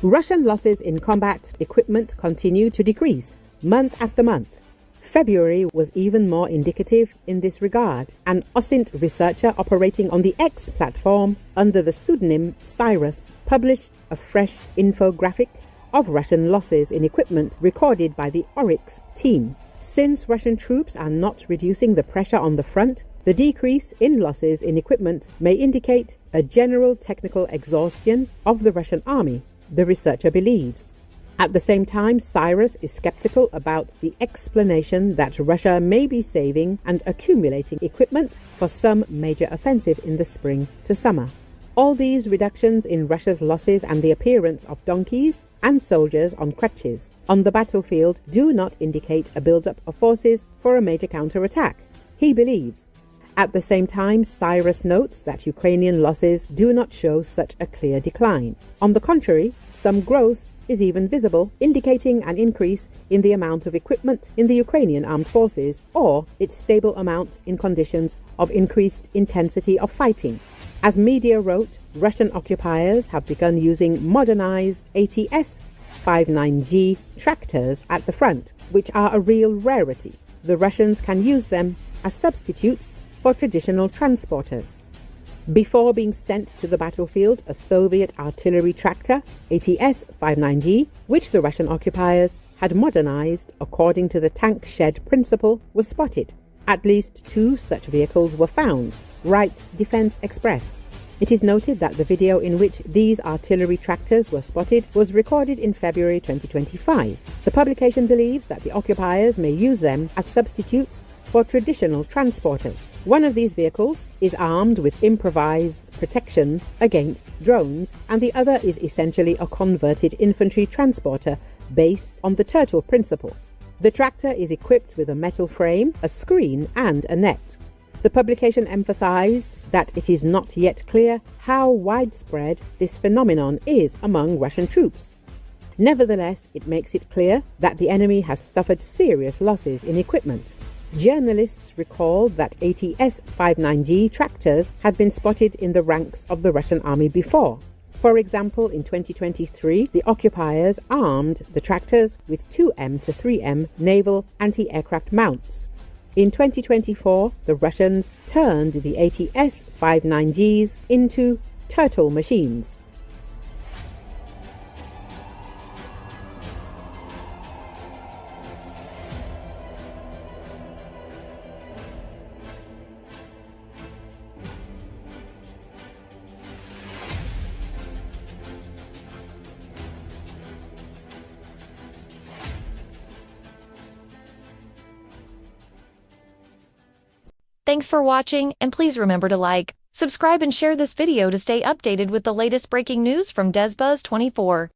Russian losses in combat equipment continue to decrease month after month. February was even more indicative in this regard. An OSINT researcher operating on the X platform under the pseudonym Cyrus published a fresh infographic of Russian losses in equipment recorded by the Oryx team. Since Russian troops are not reducing the pressure on the front, the decrease in losses in equipment may indicate a general technical exhaustion of the Russian army, the researcher believes. At the same time, Cyrus is skeptical about the explanation that Russia may be saving and accumulating equipment for some major offensive in the spring to summer. All these reductions in Russia's losses and the appearance of donkeys and soldiers on crutches on the battlefield do not indicate a build-up of forces for a major counterattack, he believes. At the same time, Cyrus notes that Ukrainian losses do not show such a clear decline. On the contrary, some growth is even visible, indicating an increase in the amount of equipment in the Ukrainian armed forces or its stable amount in conditions of increased intensity of fighting. As media wrote, Russian occupiers have begun using modernized ATS-59G tractors at the front, which are a real rarity. The Russians can use them as substitutes for traditional transporters. Before being sent to the battlefield, a Soviet artillery tractor, ATS-59G, which the Russian occupiers had modernized according to the tank shed principle, was spotted. At least 2 such vehicles were found, writes Defense Express. It is noted that the video in which these artillery tractors were spotted was recorded in February 2025. The publication believes that the occupiers may use them as substitutes for traditional transporters. One of these vehicles is armed with improvised protection against drones, and the other is essentially a converted infantry transporter based on the turtle principle. The tractor is equipped with a metal frame, a screen, and a net. The publication emphasized that it is not yet clear how widespread this phenomenon is among Russian troops. Nevertheless, it makes it clear that the enemy has suffered serious losses in equipment. Journalists recall that ATS-59G tractors had been spotted in the ranks of the Russian army before. For example, in 2023, the occupiers armed the tractors with 2M to 3M naval anti-aircraft mounts. In 2024, the Russians turned the ATS-59Gs into turtle machines. Thanks for watching, and please remember to like, subscribe, and share this video to stay updated with the latest breaking news from DesBuzz24.